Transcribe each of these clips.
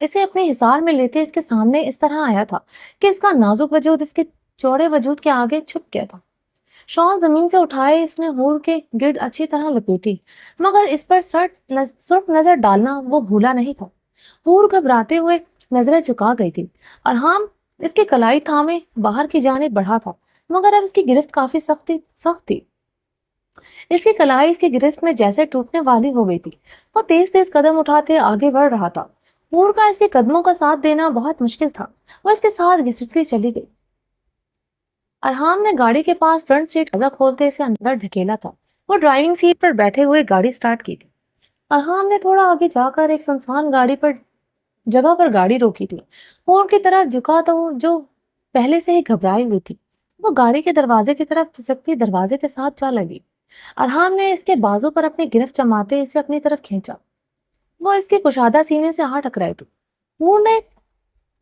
اسے اپنے حصار میں لیتے اس کے سامنے اس طرح آیا تھا کہ اس کا نازک وجود اس کے چوڑے وجود کے آگے چھپ گیا تھا۔ شال زمین سے اٹھائے اس نے ہور کے گرد اچھی طرح لپیٹی، مگر اس پر سرخ نظر ڈالنا وہ بھولا نہیں تھا۔ ہور گھبراتے ہوئے نظریں چکا گئی تھی۔ ارحام اس کی کلائی تھامے باہر کی جانب بڑھا تھا، مگر اب اس کی گرفت کافی سخت تھی۔ اس کی کلائی اس کی گرفت میں جیسے ٹوٹنے والی ہو گئی تھی۔ وہ تیز تیز قدم اٹھاتے آگے بڑھ رہا تھا۔ ہور کا اس کے قدموں کا ساتھ دینا بہت مشکل تھا۔ وہ اس کے ساتھ گھسٹتی چلی گئی۔ ارحام نے گاڑی کے پاس فرنٹ سیٹ دروازہ کھولتے اسے اندر دھکیلا تھا۔ وہ ڈرائیونگ سیٹ پر بیٹھے ہوئے گاڑی سٹارٹ کی تھی۔ ارحام نے تھوڑا آگے جا کر ایک سنسان جگہ پر گاڑی روکی تھی۔ ہور کی طرف جھکا تو جو پہلے سے ہی گھبرائی ہوئی تھی، وہ گاڑی کے دروازے کی طرف کھسکتی دروازے کے ساتھ جا لگی۔ ارحام نے اس کے بازو پر اپنی گرفت جماتے اسے اپنی طرف کھینچا۔ وہ اس کے کشادہ سینے سے آ ٹکرائے تھے۔ ہور نے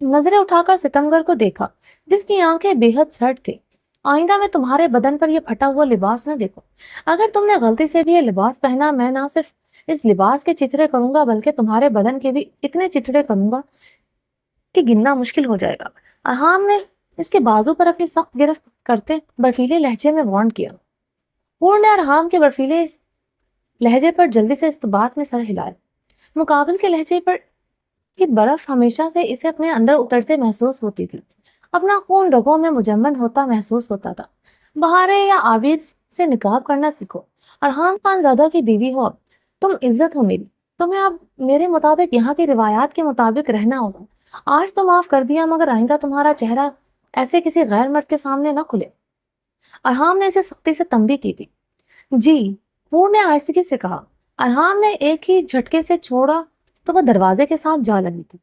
نظریں اٹھا کر ستمگر کو دیکھا، جس کی آنکھیں بے حد سرد تھی۔ آئندہ میں تمہارے بدن پر یہ پھٹا ہوا لباس نہ دیکھو۔ اگر تم نے غلطی سے بھی یہ لباس پہنا، میں نہ صرف اس لباس کے چترے کروں گا بلکہ تمہارے بدن کے بھی اتنے چترے کروں گا کہ گننا مشکل ہو جائے گا۔ ارحام نے اس کے بازو پر اپنی سخت گرفت کرتے برفیلے لہجے میں وارن کیا۔ ہور نے ارحام کے برفیلے لہجے پر جلدی سے استبات میں سر ہلایا۔ مقابل کے لہجے پر کی برف ہمیشہ سے اسے اپنے اندر اترتے محسوس ہوتی تھی۔ اپنا خون رگوں میں مجمن ہوتا محسوس ہوتا تھا۔ بہارے یا عابر سے نکاب کرنا سیکھو۔ ارحام خان زادہ کی بیوی ہو، اب تم عزت ہو میری۔ تمہیں اب میرے مطابق یہاں کی روایات کے مطابق رہنا ہوگا۔ آج تو معاف کر دیا، مگر آئندہ تمہارا چہرہ ایسے کسی غیر مرد کے سامنے نہ کھلے۔ ارحام نے اسے سختی سے تنبیہ کی تھی۔ جی، ہور نے آہستگی سے کہا۔ ارحام نے ایک ہی جھٹکے سے چھوڑا تو وہ دروازے کے ساتھ جا لگی تھی۔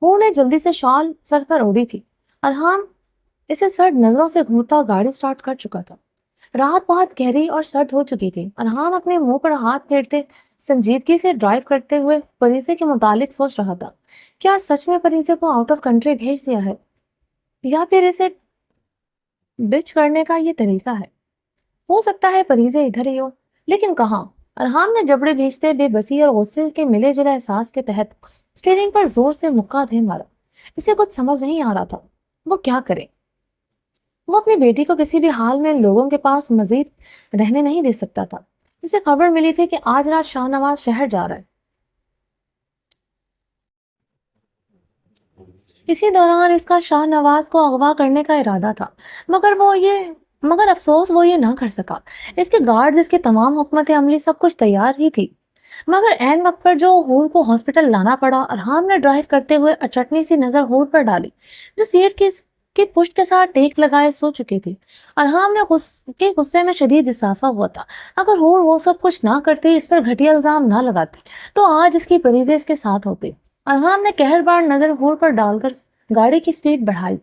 ہور نے جلدی سے شال سر پر اوڑھی تھی۔ ارحام اسے سرد نظروں سے گھورتا گاڑی سٹارٹ کر چکا تھا۔ رات بہت گہری اور سرد ہو چکی تھی۔ ارحام اپنے منہ پر ہاتھ پھیرتے سنجیدگی سے ڈرائیو کرتے ہوئے پریزے کے متعلق سوچ رہا تھا۔ کیا سچ میں پریزے کو آؤٹ آف کنٹری بھیج دیا ہے، یا پھر اسے ڈچ کرنے کا یہ طریقہ ہے؟ ہو سکتا ہے پریزے ادھر ہی ہو، لیکن کہاں؟ ارحام نے جبڑے بھیجتے بے بسی اور غصے کے ملے جلے احساس کے تحت اسٹیئرنگ پر زور سے مکہ دے مارا۔ اسے کچھ سمجھ نہیں آ رہا تھا وہ کیا کرے۔ وہ اپنی بیٹی کو کسی بھی حال میں لوگوں کے پاس مزید رہنے نہیں دے سکتا تھا۔ اسے خبر ملی تھی کہ آج رات شاہ نواز شہر جا رہا ہے۔ اسی دوران اس کا شاہ نواز کو اغوا کرنے کا ارادہ تھا، مگر افسوس وہ یہ نہ کر سکا۔ اس کے گارڈز، اس کے تمام حکمت عملی، سب کچھ تیار ہی تھی، مگر عین وقت پر جو ہور کو ہاسپٹل لانا پڑا۔ ارحام نے ڈرائیو کرتے ہوئے اچٹنی سی نظر ہور پر ڈالی، جو سیٹ کی پشت کے ساتھ ٹیک لگائے سو چکی تھی۔ ارحام نے غصے میں شدید اضافہ ہوا تھا۔ اگر ہور وہ سب کچھ نہ کرتی، اس پر گھٹیا الزام نہ لگاتی، تو آج اس کی پریزے اس کے ساتھ ہوتی۔ ارحام نے قہربار نظر ہور پر ڈال کر گاڑی کی سپیڈ بڑھائی۔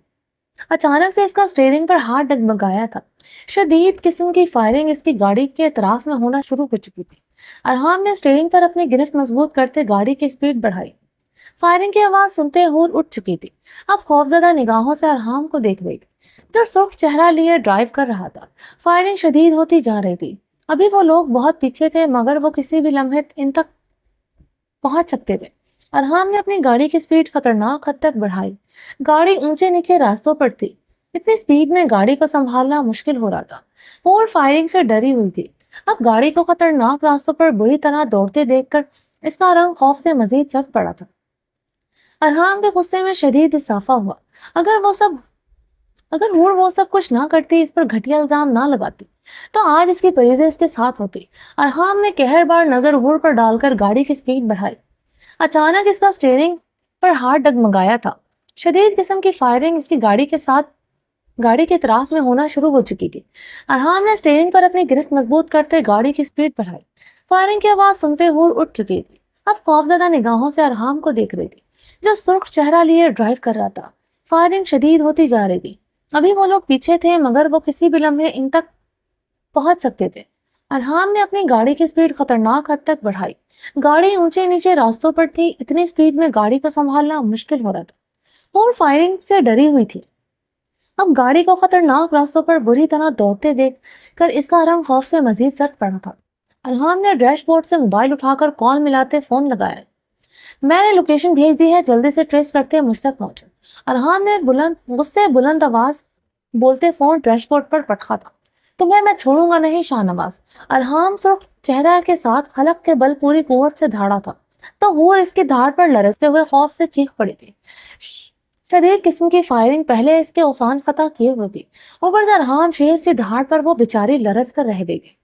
اچانک سے اس کا اسٹیئرنگ پر ہاتھ ڈگمگایا تھا۔ شدید قسم کی فائرنگ اس کی گاڑی کے اطراف میں ہونا شروع ہو چکی تھی۔ ارحام نے اسٹیئرنگ پر اپنی گرفت مضبوط کرتے گاڑی کی سپیڈ بڑھائی۔ فائرنگ کی آواز سنتے ہور اٹھ چکی تھی۔ اب خوفزدہ نگاہوں سے ارحام کو دیکھ رہی تھی، جو سرخ چہرہ لیے ڈرائیو کر رہا تھا۔ فائرنگ شدید ہوتی جا رہی تھی۔ ابھی وہ لوگ بہت پیچھے تھے، مگر وہ کسی بھی لمحے ان تک پہنچ سکتے تھے۔ ارحام نے اپنی گاڑی کی سپیڈ خطرناک حد تک بڑھائی۔ گاڑی اونچے نیچے راستوں پر تھی۔ اتنی سپیڈ میں گاڑی کو سنبھالنا مشکل ہو رہا تھا۔ ہور فائرنگ سے ڈری ہوئی تھی۔ اب گاڑی کو خطرناک راستوں پر بری طرح دوڑتے دیکھ کر اس کا رنگ خوف سے مزید سرخ پڑا تھا۔ ارحام کے غصے میں شدید اضافہ ہوا۔ اگر ہور وہ سب کچھ نہ کرتی، اس پر گھٹیا الزام نہ لگاتی، تو آج اس کی پریزے اس کے ساتھ ہوتی۔ ارحام نے قہربار نظر ہور پر ڈال کر گاڑی کی سپیڈ بڑھائی۔ اچانک اس کا اسٹیئرنگ پر ہاتھ ڈگمگایا تھا۔ شدید قسم کی فائرنگ اس کی گاڑی کے اطراف میں ہونا شروع ہو چکی تھی۔ ارحام نے اسٹیئرنگ پر اپنی گرفت مضبوط کرتے گاڑی کی سپیڈ بڑھائی۔ فائرنگ کی آواز سنتے ہور اٹھ چکی تھی۔ اب خوفزدہ نگاہوں سے ارحام کو دیکھ رہی تھی، جو سرخ چہرہ لیے ڈرائیو کر رہا تھا۔ فائرنگ شدید ہوتی جا رہی تھی۔ ابھی وہ لوگ پیچھے تھے، مگر وہ کسی بھی لمحے ان تک پہنچ سکتے تھے۔ ارحام نے اپنی گاڑی کی سپیڈ خطرناک حد تک بڑھائی۔ گاڑی اونچے نیچے راستوں پر تھی۔ اتنی سپیڈ میں گاڑی کو سنبھالنا مشکل ہو رہا تھا۔ ہور فائرنگ سے ڈری ہوئی تھی۔ اب گاڑی کو خطرناک راستوں پر بری طرح دوڑتے دیکھ کر اس کا رنگ خوف سے مزید سرخ پڑا تھا۔ ارحام نے ڈیش بورڈ سے موبائل اٹھا کر کال ملاتے فون لگایا۔ میں نے لوکیشن بھیج دی ہے، جلدی سے ٹریس کرتے ہیں مجھ تک پہنچو۔ ارحام نے غصے بلند آواز بولتے فون ڈیش بورڈ پر پٹکا تھا۔ تمہیں میں چھوڑوں گا نہیں شاہ نواز۔ ارحام سرخ چہرہ کے ساتھ حلق کے بل پوری قوت سے دھاڑا تھا تو وہ اس کی دھاڑ پر لرزتے ہوئے خوف سے چیخ پڑی تھی۔ شدید قسم کی فائرنگ پہلے اس کے اوسان فتح کیے ہوئے تھی، اوپر سے ارحام شیر سی دھاڑ پر وہ بیچاری لرز کر رہ گئی تھی۔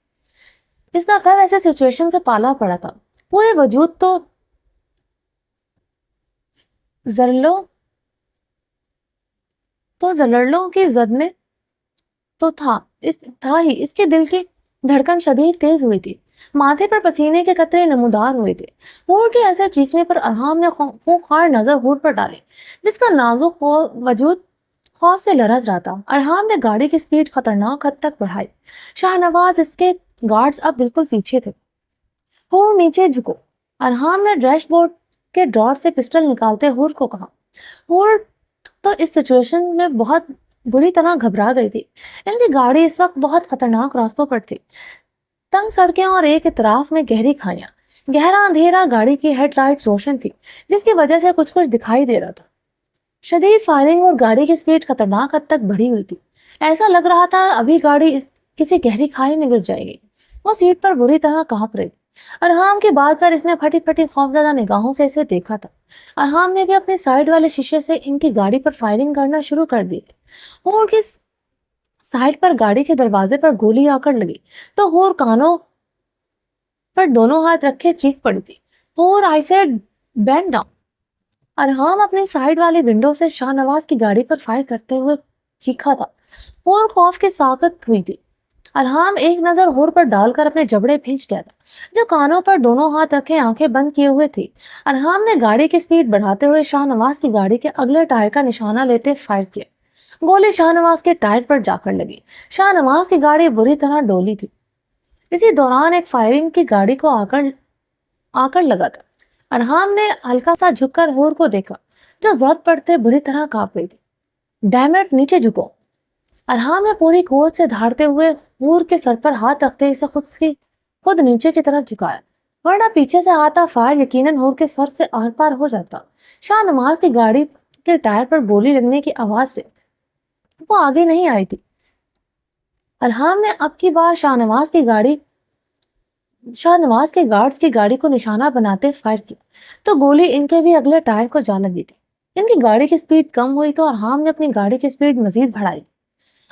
اس کا گھر ایسے سچویشن سے پالا پڑا تھا، پورے وجود تو زلڑلوں کی زد میں تو تھا ہی۔ اس کے دل کی دھڑکن شدید تیز ہوئی تھی، ماتھے پر پسینے کے قطرے نمودار ہوئے تھے۔ ہور کے ایسے چیخنے پر ارحام نے خوفناک نظر ہور پر ڈالی، جس کا نازک وجود خوف سے لرز رہا تھا۔ ارحام نے گاڑی کی سپیڈ خطرناک حد تک بڑھائی۔ شاہ نواز اس کے گارڈز اب بالکل پیچھے تھے۔ ہور نیچے جھکو، ارحام نے ڈیش بورڈ کے ڈراور سے پسٹل نکالتے ہور کو کہا۔ ہور تو اس سچویشن میں بہت بری طرح گھبرا گئی تھی۔ ان کی گاڑی اس وقت بہت خطرناک راستوں پر تھی، تنگ سڑکیں اور ایک اطراف میں گہری کھائیاں۔ گہرا اندھیرا، گاڑی کی ہیڈ لائٹس روشن تھی جس کی وجہ سے کچھ دکھائی دے رہا تھا۔ شدید فائرنگ اور گاڑی کی سپیڈ خطرناک حد تک بڑھی ہوئی تھی، ایسا لگ رہا تھا ابھی گاڑی کسی گہری کھائی میں گر جائے گی۔ وہ سیٹ پر بری طرح کانپ رہی تھی۔ ارحام کی بات پر اس نے پھٹی پھٹی خوفزدہ نگاہوں سے اسے دیکھا تھا۔ ارحام نے بھی اپنے سائیڈ والے شیشے سے ان کی گاڑی پر فائرنگ کرنا شروع کر دی۔ ہور کی سائیڈ پر گاڑی کے دروازے پر گولی آ کر لگی تو ہور کانوں پر دونوں ہاتھ رکھے چیخ پڑی تھی، ہور آئی سیڈ بینک ڈاؤن۔ ارحام اپنی سائیڈ والی ونڈو سے شاہ نواز کی گاڑی پر فائر کرتے ہوئے چیخا تھا۔ ہور خوف کی ساکت ہوئی تھی۔ ارحام ایک نظر ہور پر ڈال کر اپنے جبڑے بھینچ گیا تھا، جو کانوں پر دونوں ہاتھ رکھے آنکھیں بند کیے ہوئے تھی۔ ارحام نے گاڑی کی سپیڈ بڑھاتے ہوئے شاہ نواز کی گاڑی کے اگلے ٹائر کا نشانہ لیتے فائر کیا۔ گولی شاہ نواز کے ٹائر پر جا کر لگی۔ شاہ نواز کی گاڑی بری طرح ڈولی تھی۔ اسی دوران ایک فائرنگ کی گاڑی کو آ کر لگا تھا۔ ارحام نے ہلکا سا جھک کر ہور کو دیکھا، جو زرد پڑتے بری طرح کانپ رہی تھی۔ ڈیم اٹ، نیچے جھکو۔ ارحام نے پوری قوت سے دھاڑتے ہوئے ہور کے سر پر ہاتھ رکھتے اسے خود نیچے کی طرف جھکایا، ورنہ پیچھے سے آتا فائر یقیناً ہور کے سر سے آر پار ہو جاتا۔ شاہ نواز کی گاڑی کے ٹائر پر گولی لگنے کی آواز سے وہ آگے نہیں آئی تھی۔ ارحام نے اب کی بار شاہ نواز کے گارڈز کی گاڑی کو نشانہ بناتے فائر کیا تو گولی ان کے بھی اگلے ٹائر کو جا لگی تھی۔ ان کی گاڑی کی سپیڈ کم ہوئی تو ارحام نے اپنی گاڑی کی سپیڈ مزید بڑھائی۔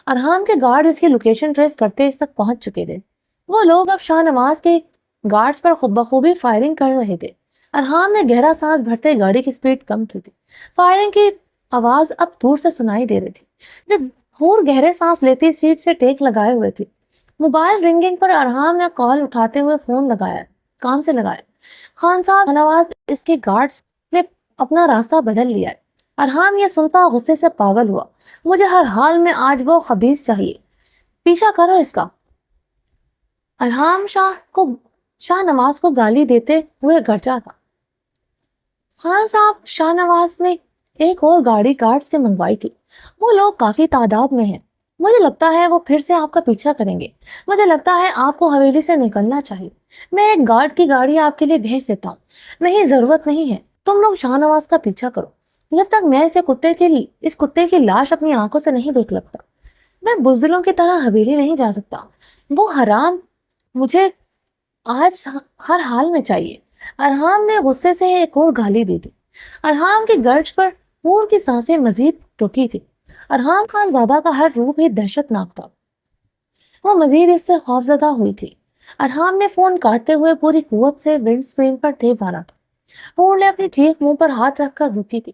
ارحام کے گارڈ اس کی لوکیشن ٹریس کرتے اس تک پہنچ چکے تھے۔ وہ لوگ اب شاہ نواز کے گارڈز پر خود بخوبی فائرنگ کر رہے تھے۔ ارحام نے گہرا سانس بھرتے گاڑی کی سپیڈ کم کی تھی۔ فائرنگ کی آواز اب دور سے سنائی دے رہی تھی۔ جب ہور گہرے سانس لیتی سیٹ سے ٹیک لگائے ہوئے تھی، موبائل رنگنگ پر ارحام نے کال اٹھاتے ہوئے فون کان سے لگایا۔ خان صاحب، نواز اس کے گارڈز نے اپنا راستہ بدل لیا ہے۔ ارحام یہ سنتا غصے سے پاگل ہوا۔ مجھے ہر حال میں آج وہ خبیث چاہیے، پیچھا کرو اس کا۔ ارحام شاہ نواز کو گالی دیتے ہوئے گرجا تھا۔ خان صاحب، شاہ نواز نے ایک اور گاڑی گارڈز سے منگوائی تھی، وہ لوگ کافی تعداد میں ہیں، مجھے لگتا ہے وہ پھر سے آپ کا پیچھا کریں گے۔ مجھے لگتا ہے آپ کو حویلی سے نکلنا چاہیے۔ میں ایک گارڈ کی گاڑی آپ کے لیے بھیج دیتا ہوں۔ نہیں، ضرورت نہیں ہے، تم لوگ شاہ نواز کا پیچھا کرو جب تک میں اس کتے کی لاش اپنی آنکھوں سے نہیں دیکھ لگتا۔ میں بزدلوں کی طرح حویلی نہیں جا سکتا، وہ حرام مجھے آج ہر حال میں چاہیے۔ ارحام نے غصے سے ایک اور گالی دی تھی۔ ارحام کی گرج پر ہور کی سانسیں مزید رکی تھی۔ ارحام خان زادہ کا ہر روپ ہی دہشت ناک تھا۔ وہ مزید اس سے خوفزدہ ہوئی تھی۔ ارحام نے فون کاٹتے ہوئے پوری قوت سے ونڈ سکرین پر ٹیپ مارا تھا۔ ہور نے اپنی چیخ منہ پر ہاتھ رکھ کر روکی تھی۔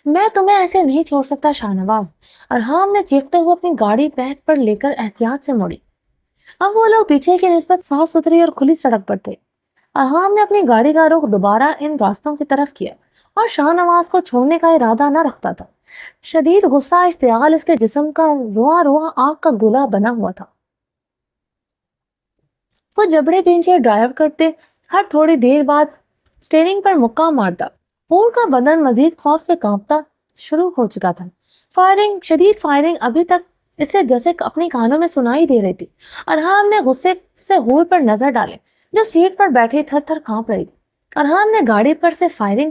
میں تمہیں ایسے نہیں چھوڑ سکتا شاہ نواز۔ ارحام نے چیختے ہوئے اپنی گاڑی بیک پر لے کر احتیاط سے موڑی۔ اب وہ لوگ پیچھے کی نسبت صاف ستھری اور کھلی سڑک پر تھے۔ ارحام نے اپنی گاڑی کا رخ دوبارہ ان راستوں کی طرف کیا اور شاہ نواز کو چھوڑنے کا ارادہ نہ رکھتا تھا۔ شدید غصہ اشتعال اس کے جسم کا رواں رواں آگ کا گولا بنا ہوا تھا۔ وہ جبڑے پیچھے ڈرائیو کرتے، ہر تھوڑی دیر بعد سٹیئرنگ پر مکہ مارتا۔ ہور کا بدن مزید خوف سے کانپتا شروع ہو چکا تھا۔ شدید فائرنگ ابھی تک اسے جیسے اپنے کانوں میں سنائی دے رہی تھی۔ ارحام نے غصے سے ہور پر نظر ڈالے، جو سیٹ پر بیٹھے تھر تھر کانپ رہی تھی۔ ارحام نے گاڑی پر سے فائرنگ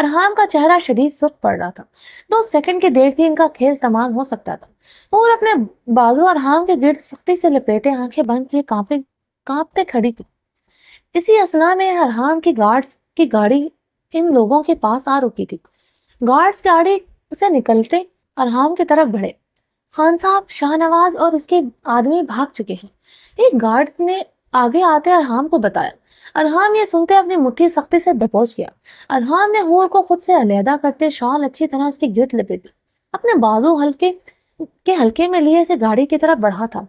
ارحام کا چہرہ شدید سرخ پڑ رہا تھا. 2 سیکنڈ کی دیر تھی، ان کا کھیل تمام ہو سکتا تھا. اور اپنے بازو ارحام کے گرد سختی سے لپیٹے آنکھیں بند کیے کانپتے کھڑی تھی. اسی اسنا میں ارحام کی گارڈز کی گاڑی ان لوگوں کے پاس آ رکی تھی. گارڈز گاڑی سے نکلتے ارحام کی طرف بڑھے. خان صاحب، شاہ نواز اور اس کے آدمی بھاگ چکے ہیں، ایک گارڈ نے آگے آتے ارحام کو بتایا. ارحام یہ سنتے اپنی مٹھی سختی سے دبوچ لیا. ارحام نے حور کو خود سے علیحدہ کرتے شال اچھی طرح اس کی گرد لپیٹ دی. اپنے بازو ہلکے میں لیے اسے گاڑی کی طرف بڑھا تھا.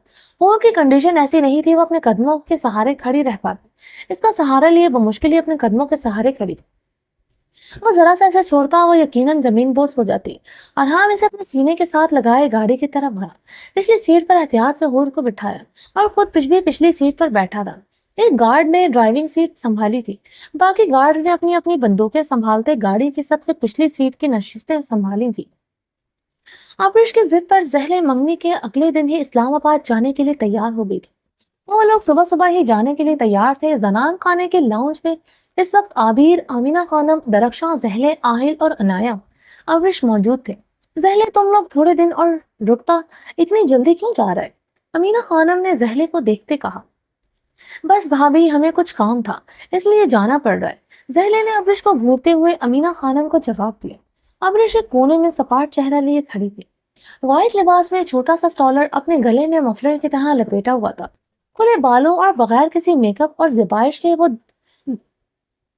حور کی کنڈیشن ایسی نہیں تھی وہ اپنے قدموں کے سہارے کھڑی رہ پاتی. اس کا سہارا لیے بمشکل ہی اپنے قدموں کے سہارے کھڑی تھی. وہ ذرا سا اسے چھوڑتا وہ یقیناً زمین بوس ہو جاتی. ارحام اسے اپنے سینے کے ساتھ لگائے گاڑی کی طرف بڑھا. پچھلی سیٹ پر احتیاط سے حور کو بٹھایا اور خود پچھلی سیٹ پر بیٹھا تھا. ایک گارڈ نے ڈرائیونگ سیٹ سنبھالی تھی، باقی گارڈز نے اپنی اپنی بندوقیں سنبھالتے گاڑی کی سب سے پچھلی سیٹ کی نشستیں سنبھالی تھی. آبرش کی ضد پر زہلے منگنی کے اگلے دن ہی اسلام آباد جانے کے لیے تیار ہو گئی تھی. وہ لوگ صبح صبح ہی جانے کے لیے تیار تھے. زنان خانے کے لاؤنج میں اس وقت عابر، آمینہ خانم، درخشاں، زہلے، آہل اور عنایا آبرش موجود تھے. زہلے، تم لوگ تھوڑے دن اور رکتا، اتنی جلدی کیوں جا رہے؟ امینہ خانم نے زہلے کو دیکھتے کہا. بس بھابھی، ہمیں کچھ کام تھا اس لیے جانا پڑ رہا ہے. زہلے نے ابرش کو گھورتے ہوئے امینہ خانم کو جواب دیا. ابرش ایک کونے میں سپاٹ چہرہ لیے کھڑی تھی. وائٹ لباس میں چھوٹا سا سٹالر اپنے گلے میں مفلر کی طرح لپیٹا ہوا تھا. کھلے بالوں اور بغیر کسی میک اپ اور زبائش کے وہ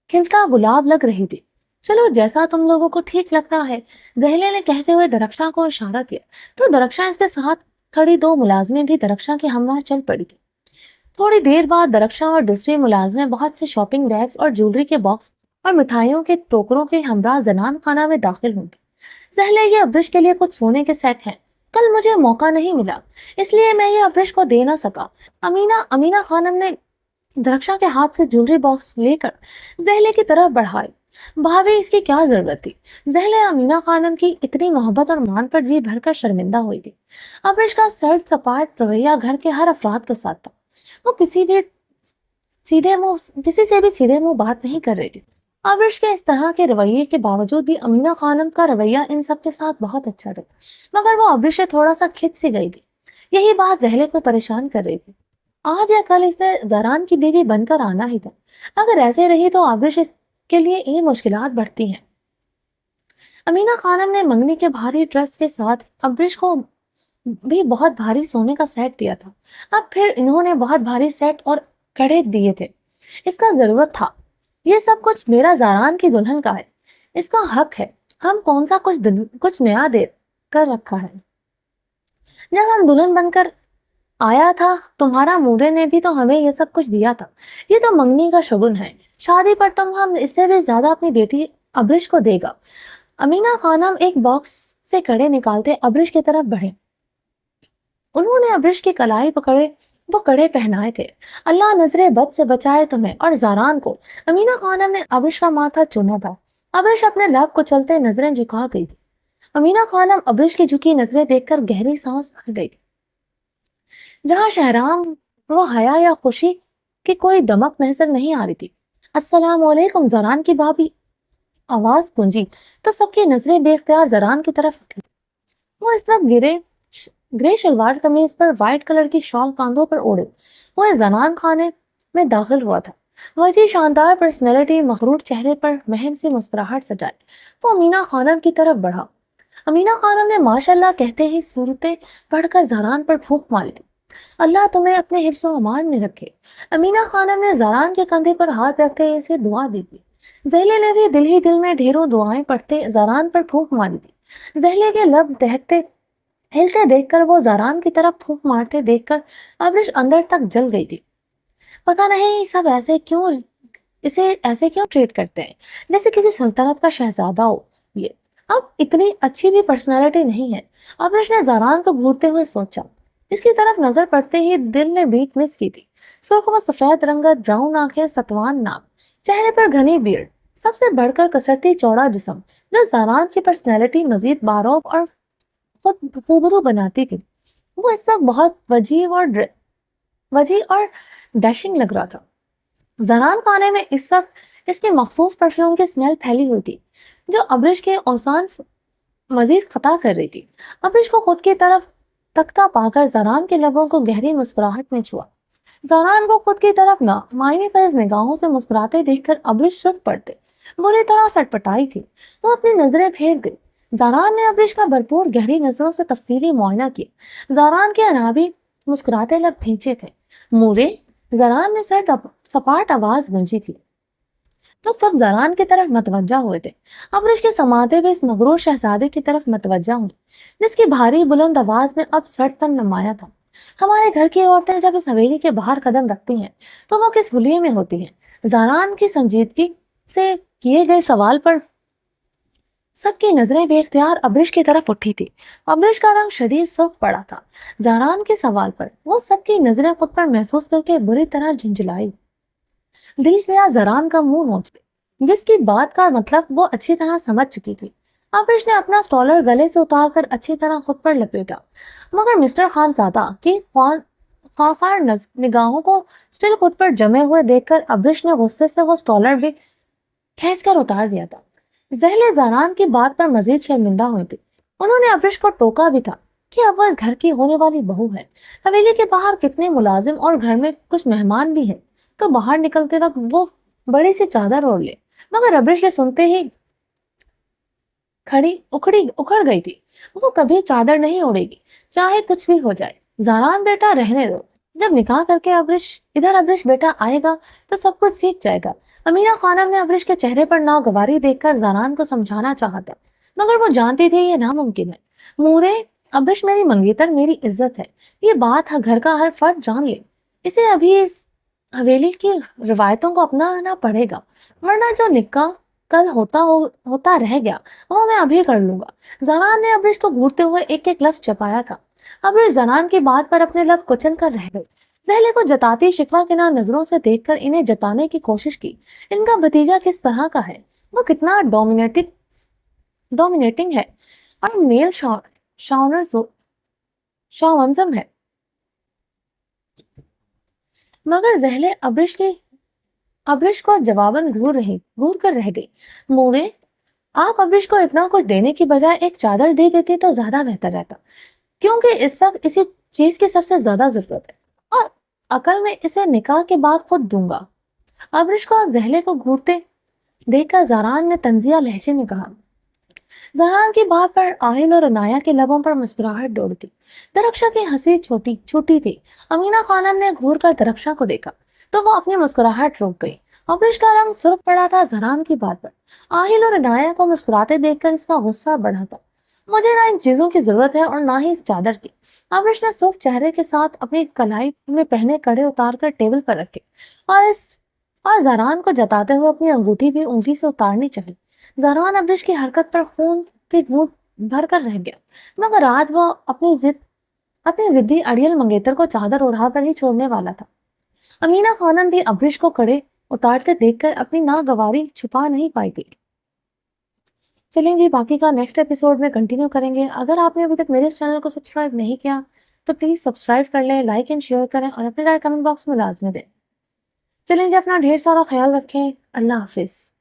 کھلتا گلاب لگ رہی تھی. چلو جیسا تم لوگوں کو ٹھیک لگتا ہے، زہلے نے کہتے ہوئے درخشاں کو اشارہ کیا تو درخشاں اس کے ساتھ کھڑی 2 ملازمیں بھی درخشاں کے ہمراہ چل پڑی تھی. تھوڑی دیر بعد درخشاں اور دوسری ملازمیں بہت سے شاپنگ بیگز اور جیولری کے باکس اور مٹھائیوں کے ٹوکروں کے ہمراہ زنان خانہ میں داخل ہوں گی. زہلے، یہ ابرش کے لیے کچھ سونے کے سیٹ ہیں، کل مجھے موقع نہیں ملا اس لیے میں یہ ابرش کو دے نہ سکا. امینہ خانم نے درخشاں کے ہاتھ سے جیولری باکس لے کر زہلے کی طرف بڑھائے. بھابھی، اس کی کیا ضرورت تھی؟ زہلے امینہ خانم کی اتنی محبت اور مان پر جی بھر کر شرمندہ ہوئی تھی. ابرش کا سرد سپاٹ رویہ گھر کے ہر افراد کے ساتھ تھا. وہ کسی سے بھی سیدھے منہ بات نہیں کر رہی تھی. ابرش کے اس طرح کے رویے کے باوجود بھی امینہ خانم کا رویہ ان سب کے ساتھ بہت اچھا تھا، مگر وہ ابرش سے تھوڑا سا کھچ سی گئی تھی. یہی بات زہلے کو پریشان کر رہی تھی. آج یا کل اس نے زران کی بیوی بن کر آنا ہی تھا. اگر ایسے رہی تو ابرش اس کے لیے یہ مشکلات بڑھتی ہیں. امینہ خانم نے منگنی کے بھاری ٹرسٹ کے ساتھ ابرش کو بھی بہت بھاری سونے کا سیٹ دیا تھا. اب پھر انہوں نے بہت بھاری سیٹ اور کڑے دیے تھے. اس کا ضرورت تھا. یہ سب کچھ میرا زاران کی دلہن کا ہے، اس کا حق ہے. ہم کون سا کچھ نیا دے کر رکھا ہے؟ جب ہم دلہن بن کر آیا تھا تمہارا مورے نے بھی تو ہمیں یہ سب کچھ دیا تھا. یہ تو منگنی کا شگن ہے. شادی پر تم ہم اس سے بھی زیادہ اپنی بیٹی ابرش کو دے گا. امینہ خانم ایک باکس سے کڑے نکالتے ابرش کی طرف بڑھے. انہوں نے ابرش کی کلائی پکڑے وہ کڑے پہنائے تھے. اللہ نظر بد سے بچائے تمہیں اور زاران کو. امینہ خانم نے ابرش کا ماتھا چوما تھا. ابرش اپنے لب کو چلتے نظریں جھکا گئی تھی. امینہ خانم ابرش کی جھکی نظریں دیکھ کر گہری سانس بھر گئی تھی. جہاں شہرام وہ حیا یا خوشی کی کوئی دمک نظر نہیں آ رہی تھی. السلام علیکم زاران کی بھابھی، آواز گونجی تو سب کی نظریں بے اختیار زاران کی طرف اٹھی. وہ اس وقت گرے شلوار قمیض پر وائٹ کلر کی شال کاندھوں پر اوڑے وہ زنان خانے میں داخل ہوا تھا. وجہ شاندار پرسنالٹی مغرور چہرے پر مہم سے مسکراہٹ سجائے وہ امینہ خانم کی طرف بڑھا. امینہ خانم نے ماشاءاللہ کہتے ہی صورتیں پڑھ کر زاران پر پھونک ماری تھی. اللہ تمہیں اپنے حفظ و امان میں رکھے. امینہ خانم نے زاران کے کندھے پر ہاتھ رکھتے ہی اسے دعا دی تھی. زہلے نے بھی دل ہی دل میں ڈھیروں دعائیں پڑھتے زاران پر پھونک ماری تھی. زہلے کے لب دہکتے ہلتے دیکھ کر وہ زاران کی طرف پھونک مارتے دیکھ کر ابرش اندر تک جل گئی تھی. پتہ نہیں سب اسے ایسے کیوں ٹریٹ کرتے ہیں جیسے کسی سلطنت کا شہزادہ ہو. یہ اب اتنی اچھی بھی پرسنالٹی نہیں ہے. ابرش نے زاران کو گھورتے ہوئے سوچا. اس کی طرف نظر پڑتے ہی دل نے بیٹ مس کی تھی. سرخ و سفید رنگت، براؤن آنکھیں، ستوان ناک، چہرے پر گھنی بیئرڈ، سب سے بڑھ کر کسرتی چوڑا جسم جو زاران کی پرسنالٹی مزید باروب اور خود خوبرو بناتی تھی. وہ اس وقت بہت وجیح اور ڈیشنگ لگ رہا تھا. زاران خانے میں اس وقت اس کی مخصوص پرفیوم کی اسمیل پھیلی ہوئی تھی جو ابرش کے اوسان مزید خطا کر رہی تھی۔ ابرش کو خود کی طرف تکتا پا کر زاران کے لبوں کو گہری مسکراہٹ نے چھوا۔ زاران کو خود کی طرف معنی خیز نگاہوں سے مسکراتے دیکھ کر ابرش سٹ پڑتے بری طرح سٹپٹائی تھی۔ وہ اپنی نظریں پھیر گئی۔ زاران نے ابرش کا بھرپور گہری نظروں سے تفصیلی معائنہ کیا۔ زاران کے انابی مسکراتے لب بھینچے تھے۔ مورے، زاران نے سرد سپاٹ آواز گونجی تھی۔ تو سب زاران کی طرف متوجہ ہوئے تھے۔ ابرش کے سماتے ہوئے اس مغرور شہزادے کی طرف متوجہ ہوئی جس کی بھاری بلند آواز میں اب سڑ پن نمایاں تھا۔ ہمارے گھر کی عورتیں جب اس حویلی کے باہر قدم رکھتی ہیں تو وہ کس حلیے میں ہوتی ہیں؟ زاران کی سنجیدگی سے کیے گئے سوال پر سب کی نظریں بے اختیار ابرش کی طرف اٹھی تھی۔ ابرش کا رنگ شدید سرخ پڑا تھا۔ زاران کے سوال پر وہ سب کی نظریں خود پر محسوس کر کے بری طرح جھنجھلائی۔ دل گیا زاران کا منہ نوچ لے جس کی بات کا مطلب وہ اچھی طرح سمجھ چکی تھی۔ ابرش نے اپنا سٹولر گلے سے اتار کر اچھی طرح خود پر لپیٹا مگر مسٹر خانزادہ کی خواخار نگاہوں کو سٹل خود پر جمے ہوئے دیکھ کر ابرش نے غصے سے وہ سٹولر بھی کھینچ کر اتار دیا تھا۔ زہلے زاران کی بات پر مزید شرمندہ ہوئی تھی۔ انہوں نے ابرش کو ٹوکا بھی تھا کہ اب وہ اس گھر کی ہونے والی بہو ہے۔ حویلی کے باہر کتنے ملازم اور گھر میں کچھ مہمان بھی ہیں تو باہر نکلتے وقت وہ بڑی سی چادر اوڑھ لے، مگر ابرش نے سنتے ہی کھڑی اکھڑ گئی تھی۔ وہ کبھی چادر نہیں اوڑھے گی چاہے کچھ بھی ہو جائے۔ زاران بیٹا رہنے دو، جب نکاح کر کے ابرش بیٹا آئے گا تو سب کچھ سیکھ جائے گا۔ امینہ خانم نے ابرش کے چہرے پر ناگواری دیکھ کر زاران کو سمجھانا چاہا تھا مگر وہ جانتی تھی یہ ناممکن ہے۔ مورے، ابرش میری منگیتر، میری عزت ہے، یہ بات گھر کا ہر فرد جان لے۔ اسے ابھی اس حویلی کی روایتوں کو اپنانا پڑے گا ورنہ جو نکاح کل ہوتا رہ گیا وہ میں ابھی کر لوں گا۔ زاران نے ابرش کو گھورتے ہوئے ایک ایک لفظ چپایا تھا۔ ابرش زاران کی بات پر اپنے لفظ کچل کر رہ گئی۔ زہلے کو جتاتی شکوہ کنار نظروں سے دیکھ کر انہیں جتانے کی کوشش کی۔ ان کا بھتیجا کس طرح کا ہے؟ وہ کتنا ڈومینیٹنگ ہے اور میل شاونزم ہے۔ مگر زہلے ابرش کو جواباً گھور کر رہ گئی۔ مورے، آپ ابرش کو اتنا کچھ دینے کی بجائے ایک چادر دے دیتی تو زیادہ بہتر رہتا کیونکہ اس وقت اسی چیز کی سب سے زیادہ ضرورت ہے اور عقل میں اسے نکاح کے بعد خود دوں گا۔ ابرش کو زہلے کو گھورتے دیکھ کر زاران نے طنزیہ لہجے میں کہا۔ زاران کی بات پر آہل اور عنایہ کے لبوں پر مسکراہٹ دوڑتی۔ درخشا کی ہنسی چھوٹی تھی۔ امینہ خانم نے گھور کر درخشا کو دیکھا تو وہ اپنی مسکراہٹ روک گئی۔ ابرش کا رنگ سرخ پڑا تھا زاران کی بات پر۔ آہل اور عنایہ کو مسکراتے دیکھ کر اس کا غصہ بڑھا تھا۔ مجھے نہ ان چیزوں کی ضرورت ہے اور نہ ہی اس چادر کی۔ ابرش نے سرخ چہرے کے ساتھ اپنی کلائی میں پہنے کڑے اتار کر ٹیبل پر رکھے اور زاران کو جتاتے ہوئے اپنی انگوٹھی بھی انگلی سے اتارنی چاہی۔ زاران ابرش کی حرکت پر خون کے گھونٹ بھر کر رہ گیا مگر آج وہ اپنی ضدی اڑیل منگیتر کو چادر اڑا کر ہی چھوڑنے والا تھا۔ امینہ خانم بھی ابرش کو کڑے اتارتے دیکھ کر اپنی ناگواری چھپا نہیں پائی تھی۔ چلیں جی، باقی کا نیکسٹ ایپیسوڈ میں کنٹینیو کریں گے۔ اگر آپ نے ابھی تک میرے اس چینل کو سبسکرائب نہیں کیا تو پلیز سبسکرائب کر لیں، لائک اینڈ شیئر کریں اور اپنی رائے کمنٹ باکس میں لازمی دیں۔ چلیں جی، اپنا ڈھیر سارا خیال رکھیں۔ اللہ حافظ۔